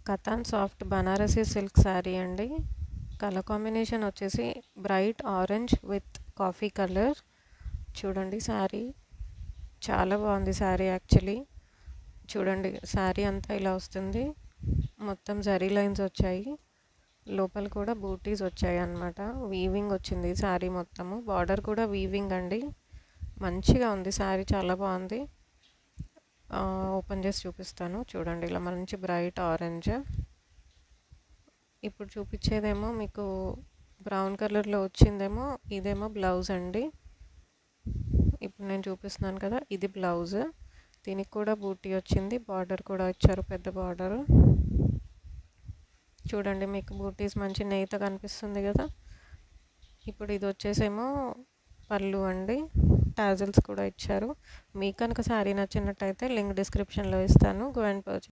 Katan soft Banarasi silk sari అండి. Colour combination వచ్చేసి bright orange with coffee colour. చూడండి శారీ చాలా బాగుంది. శారీ యాక్చువల్లీ చూడండి, శారీ అంతా ఇలా వస్తుంది. మొత్తం జరీ లైన్స్ వచ్చాయి. లోపల కూడా బూటీస్ వచ్చాయి అన్నమాట. వీవింగ్ వచ్చింది శారీ మొత్తము. బార్డర్ కూడా వీవింగ్ అండి. మంచిగా ఉంది శారీ, చాలా బాగుంది. ఓపెన్ చేసి చూపిస్తాను చూడండి. ఇలా మంచి బ్రైట్ ఆరెంజ్. ఇప్పుడు చూపించేదేమో మీకు బ్రౌన్ కలర్లో వచ్చిందేమో ఇదేమో బ్లౌజ్ అండి. ఇప్పుడు నేను చూపిస్తున్నాను కదా, ఇది బ్లౌజ్. దీనికి కూడా బూటీ వచ్చింది, బార్డర్ కూడా ఇచ్చారు, పెద్ద బార్డర్. చూడండి, మీకు బూటీస్ మంచి నెయ్యితో కనిపిస్తుంది కదా. ఇప్పుడు ఇది వచ్చేసేమో పళ్ళు అండి. టాజిల్స్ కూడా ఇచ్చారు. మీకు కనుక శారీ నచ్చినట్టయితే లింక్ డిస్క్రిప్షన్లో ఇస్తాను, గో అండ్ పర్చేస్.